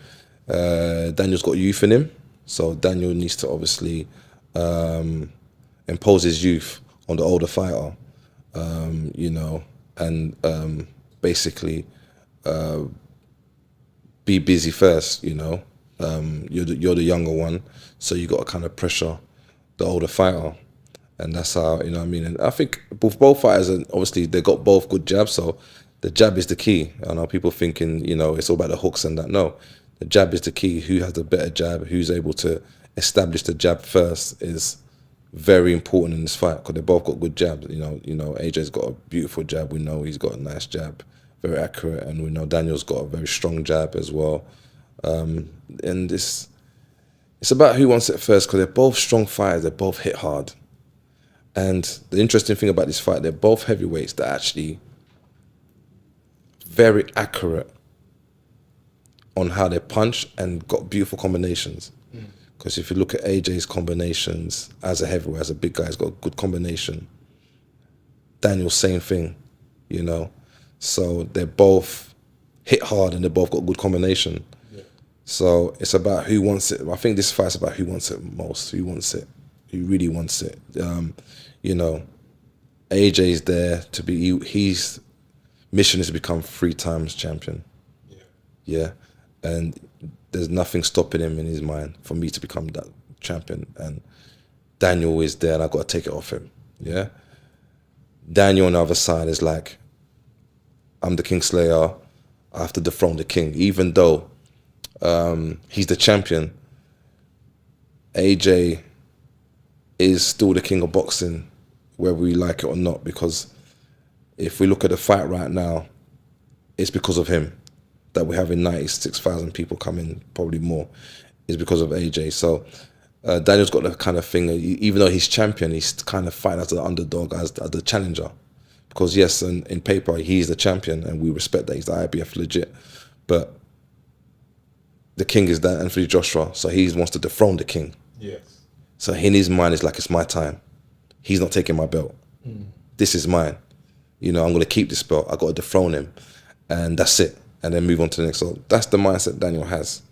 Daniel's got youth in him. So Daniel needs to obviously impose his youth on the older fighter, you know, and basically be busy first, you know. You're the younger one, so you got to kind of pressure the older fighter. And that's how, you know what I mean? And I think both fighters, and obviously they got both good jabs, so the jab is the key. I know people thinking, you know, it's all about the hooks and that. No, the jab is the key. Who has the better jab, who's able to establish the jab first is very important in this fight, because they both got good jabs. You know, AJ's got a beautiful jab. We know he's got a nice jab, very accurate, and we know Daniel's got a very strong jab as well. And it's about who wants it first, because they're both strong fighters. They both hit hard. And the interesting thing about this fight, they're both heavyweights that are actually very accurate on how they punch and got beautiful combinations. Because if you look at AJ's combinations as a heavyweight, as a big guy, he's got a good combination. Daniel, same thing, you know. So they're both hit hard and they both got good combination. Yeah. So it's about who wants it. I think this fight's about who wants it most, who wants it, who really wants it. You know, AJ's there to be, his mission is to become 3 times champion. Yeah. Yeah. And there's nothing stopping him in his mind for me to become that champion. And Daniel is there and I've got to take it off him. Yeah. Daniel on the other side is like, I'm the Kingslayer, I have to dethrone the king. Even though he's the champion, AJ is still the king of boxing, whether we like it or not, because if we look at the fight right now, it's because of him that we're having 96,000 people coming, probably more, is because of AJ. So Daniel's got the kind of thing, even though he's champion, he's kind of fighting as the underdog, as the challenger. Because yes, in paper, he's the champion and we respect that, he's the IBF legit. But the king is that Anthony Joshua, so he wants to dethrone the king. Yes. So in his mind, it's like, it's my time. He's not taking my belt. This is mine. You know, I'm going to keep this belt. I got to dethrone him. And that's it. And then move on to the next. So that's the mindset Daniel has.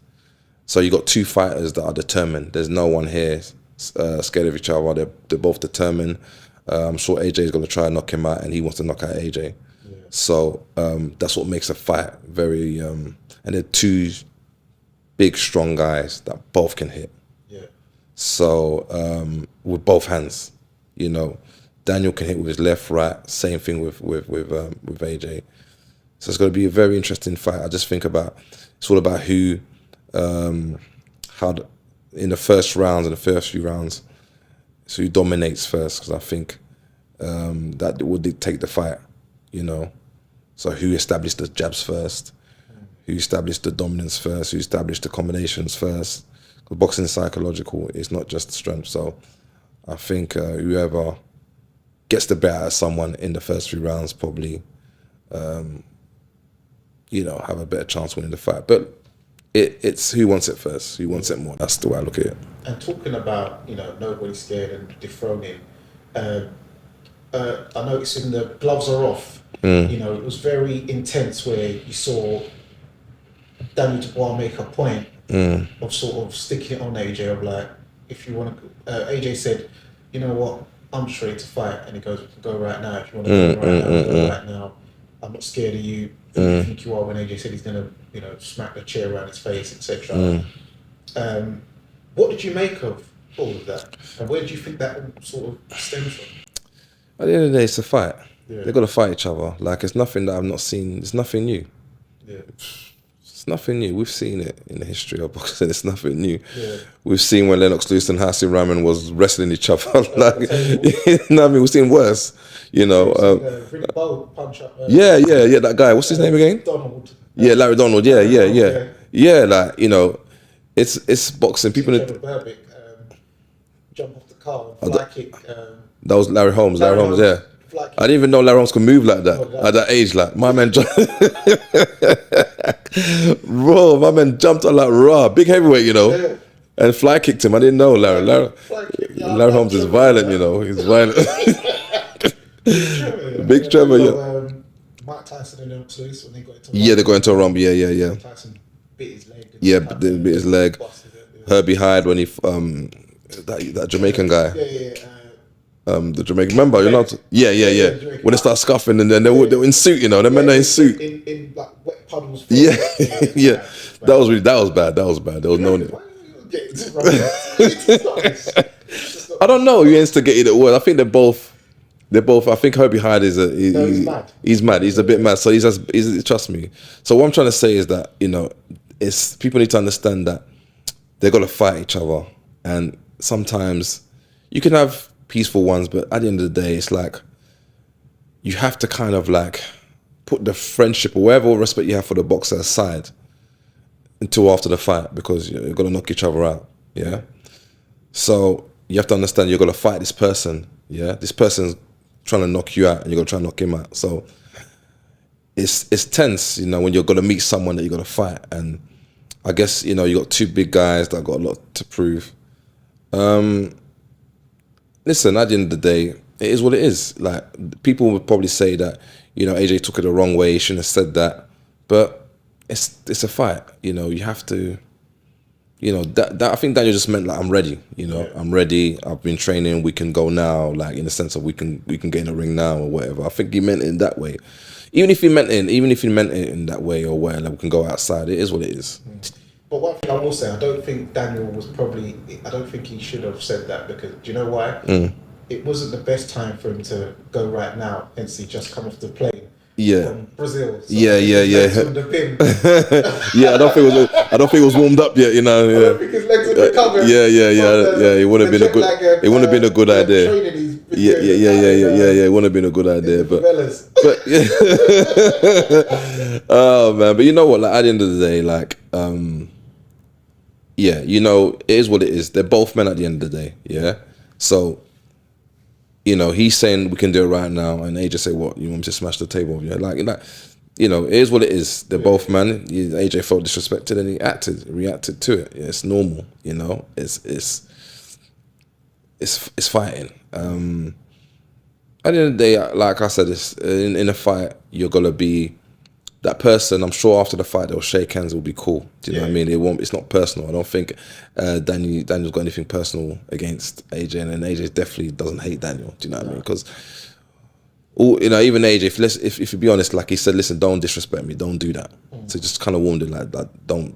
So you got 2 fighters that are determined. There's no one here scared of each other. They're both determined. I'm sure AJ is going to try and knock him out, and he wants to knock out AJ. Yeah. So that's what makes a fight very... and they're 2 big, strong guys that both can hit. Yeah. So with both hands, you know, Daniel can hit with his left, right. Same thing with AJ. So it's going to be a very interesting fight. I just think about, it's all about who, in the first rounds, in the first few rounds, so who dominates first, because I think that will dictate the fight, you know. So who established the jabs first, who established the dominance first, who established the combinations first. Because boxing is psychological, it's not just strength. So I think whoever gets the better at someone in the first few rounds probably, you know, have a better chance winning the fight. But it's who wants it first, who wants it more. That's the way I look at it. And talking about, you know, nobody's scared and dethroning, I noticed in the gloves are off, you know, it was very intense where you saw Tony Dubois make a point of sort of sticking it on AJ of like, if you want to, AJ said, you know what, I'm just ready to fight, and he goes, we can go right now. If you want to go right now, we'll go right now. I'm not scared of you. Who do you think you are? When AJ said he's gonna, you know, smack the chair around his face, etc. What did you make of all of that, and where do you think that all sort of stems from? At the end of the day, it's a fight. Yeah. They've got to fight each other. Like, it's nothing that I've not seen. It's nothing new. Yeah. It's nothing new. We've seen it in the history of boxing. It's nothing new. Yeah. We've seen when Lennox Lewis and Hassan Rahman was wrestling each other. Like, you know what I mean? We've seen worse. You know. Really bold punch up. Yeah. That guy. What's his name again? Donald. Yeah, Larry Donald. Yeah. Like, you know, it's boxing. People. Berbick, jump off the car and fly kick. That was Larry Holmes. Larry Holmes. Yeah. I didn't even know Larry Holmes could move like that at that age. Like, my man jumped. Bro, my man jumped on like raw, big heavyweight, you know, and fly kicked him. I didn't know Larry Holmes is violent, you know. He's violent. Big Trevor, yeah. Mike Tyson and Lennox Lewis when they got into they got into a rumble. Yeah. Tyson bit his leg. Yeah, bit his leg. Herbie Hyde when he that Jamaican guy. The Jamaican, remember? You're not. Yeah. When they start scuffing and then they were in suit, you know. They men are in suit. In like wet puddles. Yeah. That was bad. There was no. I don't know. You instigated it well. I think they're both. I think Herbie Hyde is he's mad. He's mad. He's a bit mad. So he's trust me. So what I'm trying to say is that, you know, it's people need to understand that they got to fight each other, and sometimes you can have peaceful ones, but at the end of the day, it's like you have to kind of like put the friendship or whatever respect you have for the boxer aside until after the fight, because you're gonna knock each other out. Yeah. So you have to understand you're gonna fight this person. Yeah. This person's trying to knock you out, and you're gonna try and knock him out. So it's tense, you know, when you're gonna meet someone that you're gonna fight. And I guess, you know, you got two big guys that got a lot to prove. Listen, at the end of the day, it is what it is. Like, people would probably say that, you know, AJ took it the wrong way, he shouldn't have said that. But it's a fight, you know. You have to, you know, that I think Daniel just meant like, I'm ready, you know. I'm ready, I've been training, we can go now, like in the sense of we can get in the ring now or whatever. I think he meant it in that way. Even if he meant it in that way or where, like, we can go outside, it is what it is. But one thing I will say, I don't think he should have said that, because do you know why? It wasn't the best time for him to go right now, hence he just come off the plane from Brazil. So Yeah, I don't think it was warmed up yet, you know. I don't think his legs had recovered. It wouldn't have been a good. It wouldn't have been a good idea. It wouldn't have been a good idea, but oh man, but you know what? Like, at the end of the day, like, you know, it is what it is. They're both men at the end of the day. Yeah, so, you know, he's saying we can do it right now, and AJ say, what, you want me to smash the table? Yeah, like, you know, it is what it is. They're both men. AJ felt disrespected and he reacted to it. Yeah, it's normal, you know. It's fighting. At the end of the day, like I said, it's, in a fight, you're gonna be that person. I'm sure after the fight they'll shake hands, it'll be cool. Do you know what I mean? It's not personal. I don't think Daniel's got anything personal against AJ, and then AJ definitely doesn't hate Daniel. Do you know what I mean? Because, you know, even AJ, if you be honest, like he said, listen, don't disrespect me, don't do that. So just kind of warned him like that.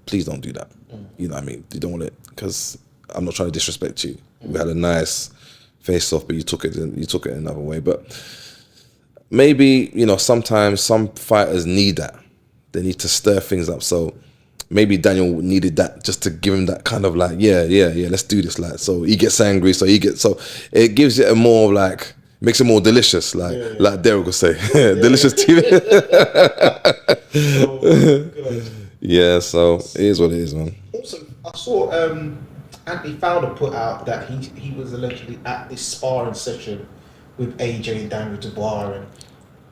Please don't do that. You know what I mean? You don't want it, because I'm not trying to disrespect you. We had a nice face off, but you took it another way. But maybe, you know, sometimes some fighters need that. They need to stir things up. So maybe Daniel needed that, just to give him that kind of like, yeah, let's do this. Like, so he gets angry, so it gives it a more like, makes it more delicious, like Derek would say. Delicious TV. Yeah, so it is what it is, man. Also, I saw Anthony Fowler put out that he was allegedly at this sparring session with AJ and Daniel Dubois, and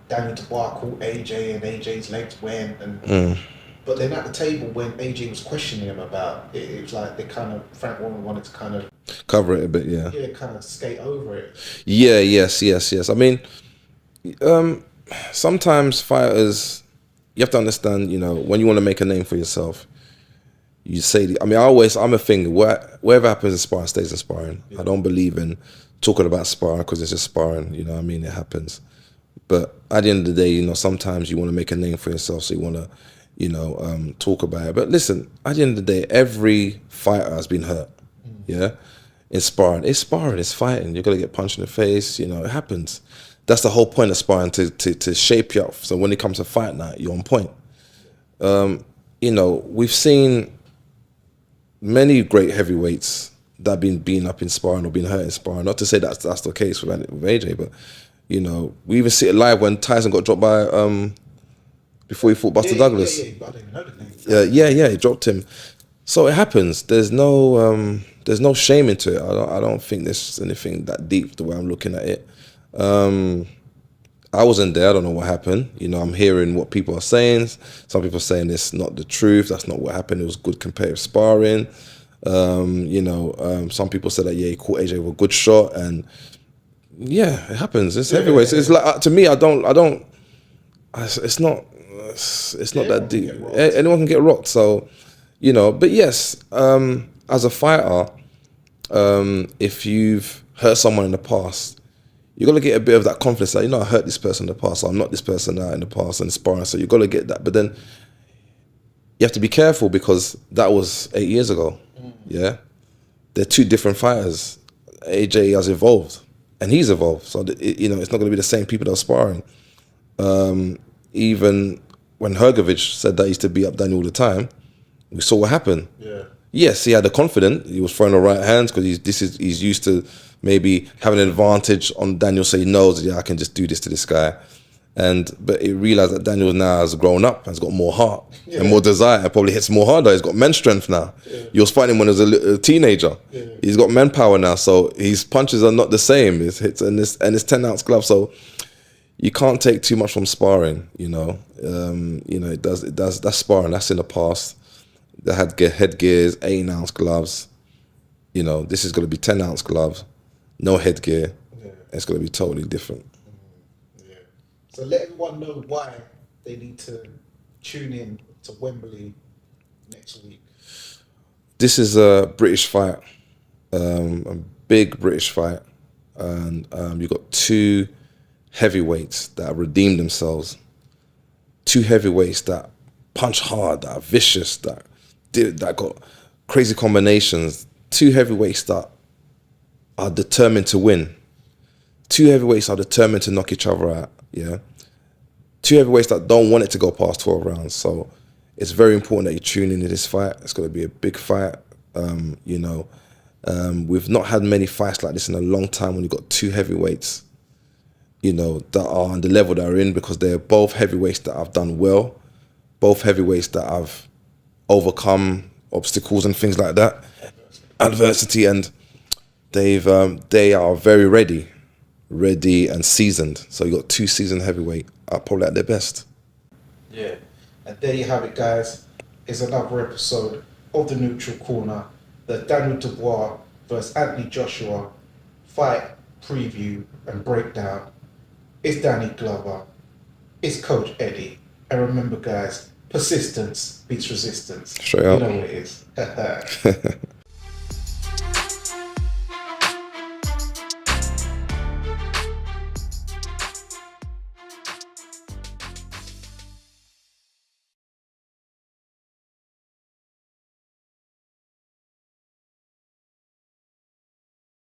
Daniel Dubois caught AJ and AJ's legs went, and but then at the table when AJ was questioning him about it, it was like they kind of, Frank Warren wanted to kind of cover it a bit, yeah, kind of skate over it. Yes. I mean, sometimes fighters, you have to understand, you know, when you want to make a name for yourself, you say, I mean, I'm a thing, whatever happens in sparring stays in sparring. Yeah. I don't believe in talking about sparring because it's just sparring, you know what I mean? It happens. But at the end of the day, you know, sometimes you want to make a name for yourself, so you want to, you know, talk about it. But listen, at the end of the day, every fighter has been hurt, yeah? In sparring. It's sparring, it's fighting. You're going to get punched in the face, you know, it happens. That's the whole point of sparring, to shape you up. So when it comes to fight night, you're on point. You know, we've seen many great heavyweights that have been beaten up in sparring or been hurt in sparring. Not to say that's the case with AJ, but, you know, we even see it live when Tyson got dropped by, before he fought Buster Douglas. Yeah, I didn't know the name. Yeah, he dropped him. So it happens. There's no shame into it. I don't think there's anything that deep the way I'm looking at it. I wasn't there. I don't know what happened. You know, I'm hearing what people are saying. Some people are saying it's not the truth. That's not what happened. It was good competitive sparring. You know, some people said that, yeah, he caught AJ with a good shot, and yeah, it happens. It's heavyweight. It's like, to me, it's not that deep. Anyone can get rocked. So, you know, but yes, as a fighter, if you've hurt someone in the past, you got to get a bit of that confidence that, you know, I hurt this person in the past, so I'm not this person now in the past and sparring. So you got to get that. But then you have to be careful because that was 8 years ago. Yeah, they're two different fighters. AJ has evolved and he's evolved. So, you know, it's not going to be the same people that are sparring. Even when Hrgovic said that he used to beat up Daniel all the time, we saw what happened. Yeah. Yes, he had the confidence. He was throwing the right hands because he's used to maybe having an advantage on Daniel, so he knows, yeah, I can just do this to this guy. But he realized that Daniel now has grown up, has got more heart and more desire, and probably hits more harder. He's got men's strength now. Yeah. He was fighting when he was a teenager. Yeah. He's got manpower now, so his punches are not the same. His hits and his 10-ounce glove. So you can't take too much from sparring. You know, it does. That's sparring. That's in the past. They had headgears, 18-ounce gloves. You know, this is going to be 10-ounce gloves, no headgear. Yeah. It's going to be totally different. Yeah. So let everyone know why they need to tune in to Wembley next week. This is a British fight, a big British fight, and you've got two heavyweights that have redeemed themselves. Two heavyweights that punch hard, that are vicious, that got crazy combinations. Two heavyweights that are determined to win. Two heavyweights are determined to knock each other out. Yeah. Two heavyweights that don't want it to go past 12 rounds. So it's very important that you tune into this fight. It's going to be a big fight. You know, we've not had many fights like this in a long time when you've got two heavyweights, you know, that are on the level that are in, because they're both heavyweights that have done well, both heavyweights that have overcome obstacles and things like that, adversity, and they are very ready and seasoned. So you got two seasoned heavyweight are probably at their best. Yeah, and there you have it, guys. It's another episode of the Neutral Corner, the Daniel Dubois versus Anthony Joshua fight preview and breakdown. It's Danny Glover, it's Coach Eddie, and remember, guys, persistence beats resistance. Straight up. You know what it is.